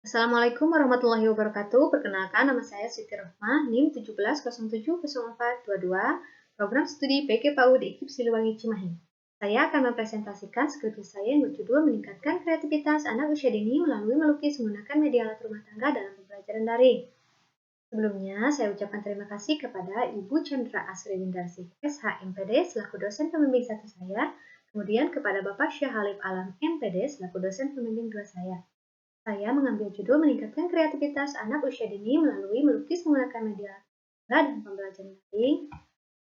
Assalamualaikum warahmatullahi wabarakatuh. Perkenalkan, nama saya Siti Rohmah, NIM 17070422, program studi PK PAU di IKIP Siliwangi Cimahi. Saya akan mempresentasikan skripsi saya yang berjudul Meningkatkan Kreativitas Anak Usia Dini Melalui Melukis Menggunakan Media Alat Rumah Tangga dalam Pembelajaran Daring. Sebelumnya, saya ucapkan terima kasih kepada Ibu Chandra Asri Windarsih, SHMPD, selaku dosen pembimbing 1 saya, kemudian kepada Bapak Syahalib Alam, MPD, selaku dosen pembimbing 2 saya. Saya mengambil judul Meningkatkan Kreativitas Anak Usia Dini Melalui Melukis Menggunakan Media dan Pembelajaran Daring.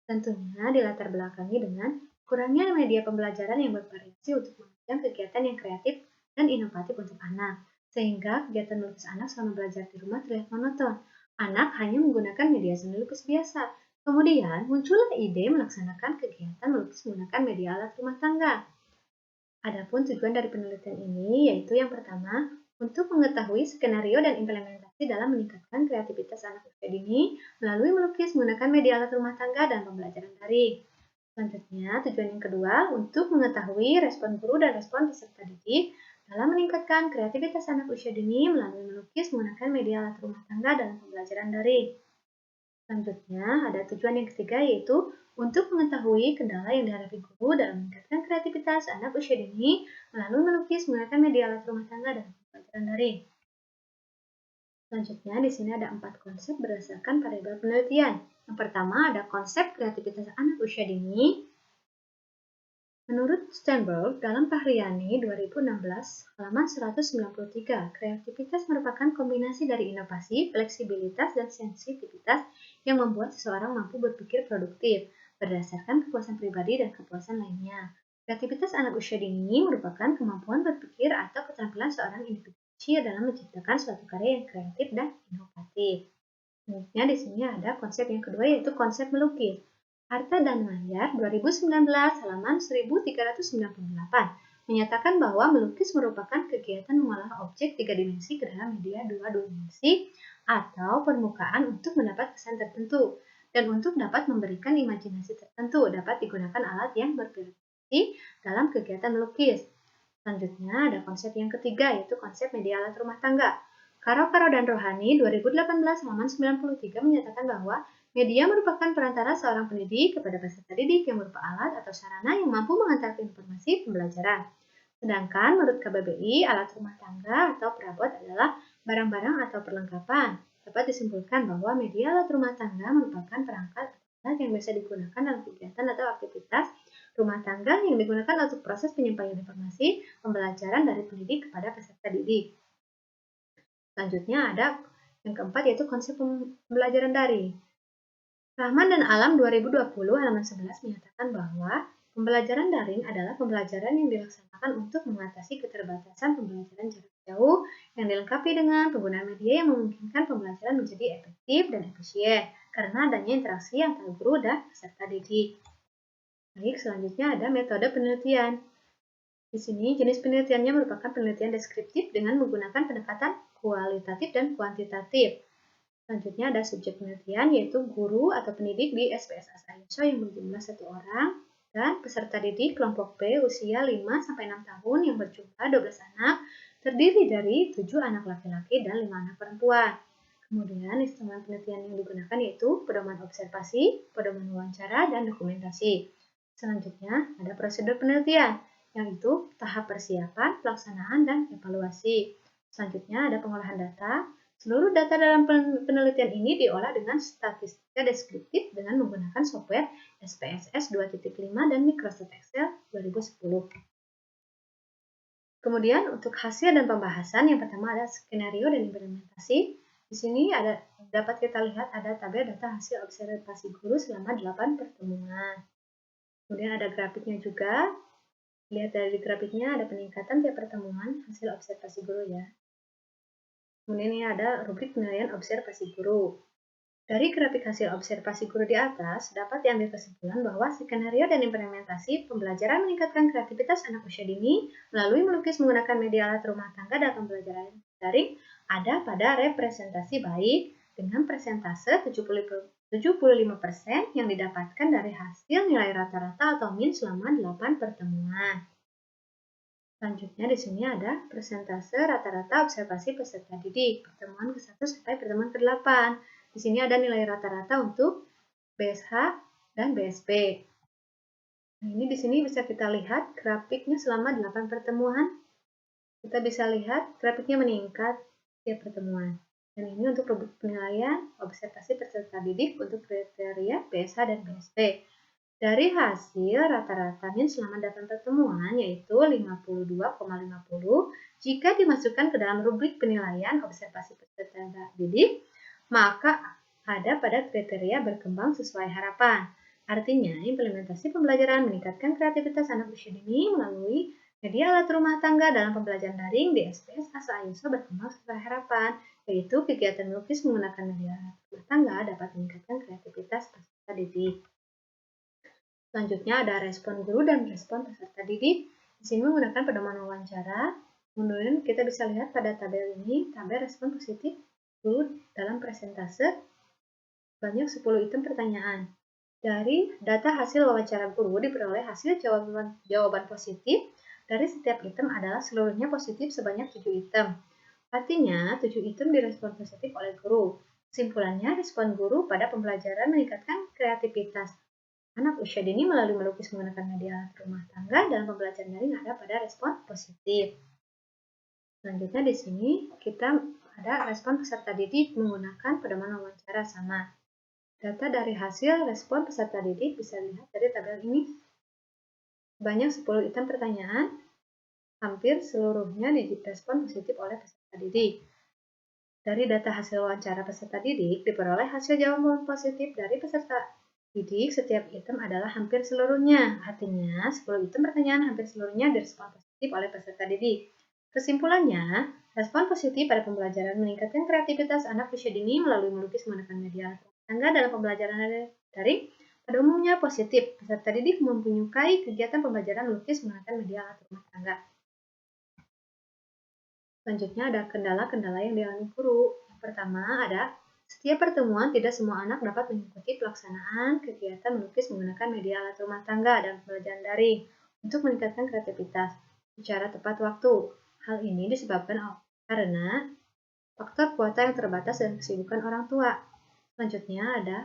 Tentunya dilatar belakangi dengan kurangnya media pembelajaran yang bervariasi untuk menunjang kegiatan yang kreatif dan inovatif untuk anak, sehingga kegiatan melukis anak selama belajar di rumah terlihat monoton. Anak hanya menggunakan media seni lukis biasa. Kemudian muncullah ide melaksanakan kegiatan melukis menggunakan media alat rumah tangga. Adapun tujuan dari penelitian ini yaitu yang pertama, untuk mengetahui skenario dan implementasi dalam meningkatkan kreativitas anak usia dini melalui melukis menggunakan media alat rumah tangga dan pembelajaran daring. Selanjutnya, tujuan yang kedua, untuk mengetahui respon guru dan respon peserta didik dalam meningkatkan kreativitas anak usia dini melalui melukis menggunakan media alat rumah tangga dan pembelajaran daring. Selanjutnya, ada tujuan yang ketiga yaitu untuk mengetahui kendala yang dihadapi guru dalam meningkatkan kreativitas anak usia dini melalui melukis menggunakan media alat rumah tangga dan pembelajaran daring. Selanjutnya, di sini ada 4 konsep berdasarkan variabel penelitian. Yang pertama ada konsep kreativitas anak usia dini. Menurut Sternberg, dalam Pahriani 2016, halaman 193, kreativitas merupakan kombinasi dari inovasi, fleksibilitas, dan sensitivitas yang membuat seseorang mampu berpikir produktif berdasarkan kepuasan pribadi dan kepuasan lainnya. Kreativitas anak usia dini merupakan kemampuan berpikir atau keterampilan seorang individu kecil dalam menciptakan suatu karya yang kreatif dan inovatif. Selanjutnya di sini ada konsep yang kedua yaitu konsep melukis. Harta dan Mayar 2019 halaman 1398 menyatakan bahwa melukis merupakan kegiatan mengolah objek 3 dimensi ke dalam media 2 dimensi atau permukaan untuk mendapat kesan tertentu. Dan untuk dapat memberikan imajinasi tertentu dapat digunakan alat yang bervariasi dalam kegiatan melukis. Selanjutnya ada konsep yang ketiga yaitu konsep media alat rumah tangga. Karo dan Rohani 2018 halaman 93 menyatakan bahwa media merupakan perantara seorang pendidik kepada peserta didik yang berupa alat atau sarana yang mampu mengantarkan informasi pembelajaran. Sedangkan menurut KBBI, alat rumah tangga atau perabot adalah barang-barang atau perlengkapan. Dapat disimpulkan bahwa media alat rumah tangga merupakan perangkat alat yang bisa digunakan dalam kegiatan atau aktivitas rumah tangga yang digunakan untuk proses penyampaian informasi pembelajaran dari pendidik kepada peserta didik. Selanjutnya ada yang keempat yaitu konsep pembelajaran daring. Rahman dan Alam 2020 halaman 11 menyatakan bahwa pembelajaran daring adalah pembelajaran yang dilaksanakan untuk mengatasi keterbatasan pembelajaran jarak jauh yang dilengkapi dengan penggunaan media yang memungkinkan pembelajaran menjadi efektif dan efisien karena adanya interaksi antara guru dan peserta didik. Baik, selanjutnya ada metode penelitian. Di sini jenis penelitiannya merupakan penelitian deskriptif dengan menggunakan pendekatan kualitatif dan kuantitatif. Selanjutnya ada subjek penelitian yaitu guru atau pendidik di SPSS Ayuso yang berjumlah 1 orang dan peserta didik kelompok B usia 5-6 tahun yang berjumlah 12 anak terdiri dari 7 anak laki-laki dan 5 anak perempuan. Kemudian instrumen penelitian yang digunakan yaitu pedoman observasi, pedoman wawancara, dan dokumentasi. Selanjutnya ada prosedur penelitian yaitu tahap persiapan, pelaksanaan, dan evaluasi. Selanjutnya ada pengolahan data. Seluruh data dalam penelitian ini diolah dengan statistika deskriptif dengan menggunakan software SPSS 2.5 dan Microsoft Excel 2010. Kemudian untuk hasil dan pembahasan, yang pertama ada skenario dan implementasi. Di sini dapat kita lihat ada tabel data hasil observasi guru selama 8 pertemuan. Kemudian ada grafiknya juga. Lihat dari grafiknya ada peningkatan tiap pertemuan hasil observasi guru ya. Kemudian ini ada rubrik penilaian observasi guru. Dari grafik hasil observasi guru di atas, dapat diambil kesimpulan bahwa skenario dan implementasi pembelajaran meningkatkan kreativitas anak usia dini melalui melukis menggunakan media alat rumah tangga dan pembelajaran daring ada pada representasi baik dengan persentase 75% yang didapatkan dari hasil nilai rata-rata atau min selama 8 pertemuan. Selanjutnya di sini ada persentase rata-rata observasi peserta didik, pertemuan ke-1 sampai pertemuan ke-8. Di sini ada nilai rata-rata untuk BSH dan BSP. Nah, ini di sini bisa kita lihat grafiknya selama 8 pertemuan. Kita bisa lihat grafiknya meningkat tiap pertemuan. Dan ini untuk penilaian observasi peserta didik untuk kriteria BSH dan BSP. Dari hasil rata-rata min selama 8 pertemuan yaitu 52,50 jika dimasukkan ke dalam rubrik penilaian observasi peserta didik, maka ada pada kriteria berkembang sesuai harapan. Artinya, implementasi pembelajaran meningkatkan kreativitas anak usia dini melalui media alat rumah tangga dalam pembelajaran daring di SPS Asa Ayuso berkembang sesuai harapan, yaitu kegiatan melukis menggunakan media alat rumah tangga dapat meningkatkan kreativitas peserta didik. Selanjutnya ada respon guru dan respon peserta didik. Di sini menggunakan pedoman wawancara. Kemudian kita bisa lihat pada tabel ini, tabel respon positif guru dalam presentase banyak 10 item pertanyaan. Dari data hasil wawancara guru diperoleh hasil jawaban positif dari setiap item adalah seluruhnya positif sebanyak 7 item. Artinya, 7 item direspon positif oleh guru. Kesimpulannya, respon guru pada pembelajaran meningkatkan kreativitas anak usia dini melalui melukis menggunakan media alat rumah tangga dalam pembelajaran daring ada pada respon positif. Selanjutnya di sini kita ada respon peserta didik menggunakan pedoman wawancara sama. Data dari hasil respon peserta didik bisa dilihat dari tabel ini. Banyak 10 item pertanyaan, hampir seluruhnya direspon positif oleh peserta didik. Dari data hasil wawancara peserta didik diperoleh hasil jawaban positif dari peserta didik setiap item adalah hampir seluruhnya. Artinya, 10 item pertanyaan hampir seluruhnya direspon positif oleh peserta didik. Kesimpulannya, respon positif pada pembelajaran meningkatkan kreativitas anak usia dini melalui melukis menggunakan media tangga dalam pembelajaran daring. Pada umumnya positif, peserta didik menyukai kegiatan pembelajaran melukis menggunakan media alat rumah tangga. Selanjutnya ada kendala-kendala yang dialami guru. Yang pertama ada setiap pertemuan tidak semua anak dapat mengikuti pelaksanaan kegiatan melukis menggunakan media alat rumah tangga dan pembelajaran daring untuk meningkatkan kreativitas secara tepat waktu. Hal ini disebabkan karena faktor kuota yang terbatas dan kesibukan orang tua. Selanjutnya ada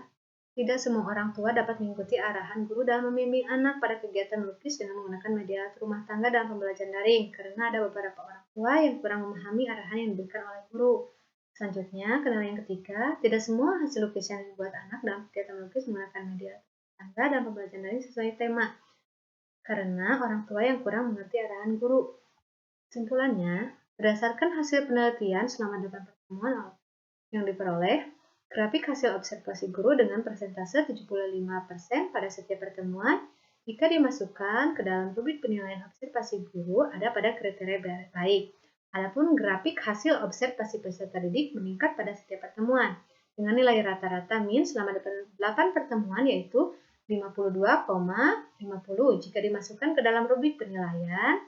tidak semua orang tua dapat mengikuti arahan guru dalam membimbing anak pada kegiatan melukis dengan menggunakan media alat rumah tangga dalam pembelajaran daring karena ada beberapa orang tua yang kurang memahami arahan yang diberikan oleh guru. Selanjutnya, kendala yang ketiga, tidak semua hasil lukisan yang dibuat anak dalam kegiatan melukis menggunakan media alat rumah tangga dalam pembelajaran daring sesuai tema karena orang tua yang kurang mengerti arahan guru. Kesimpulannya, berdasarkan hasil penelitian selama 8 pertemuan yang diperoleh, grafik hasil observasi guru dengan persentase 75% pada setiap pertemuan jika dimasukkan ke dalam rubrik penilaian observasi guru ada pada kriteria baik. Adapun grafik hasil observasi peserta didik meningkat pada setiap pertemuan dengan nilai rata-rata min selama 8 pertemuan yaitu 52,50 jika dimasukkan ke dalam rubrik penilaian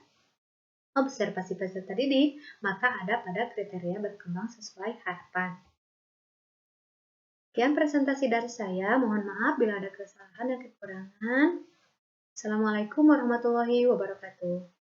observasi peserta didik, maka ada pada kriteria berkembang sesuai harapan. Sekian presentasi dari saya, mohon maaf bila ada kesalahan dan kekurangan. Assalamualaikum warahmatullahi wabarakatuh.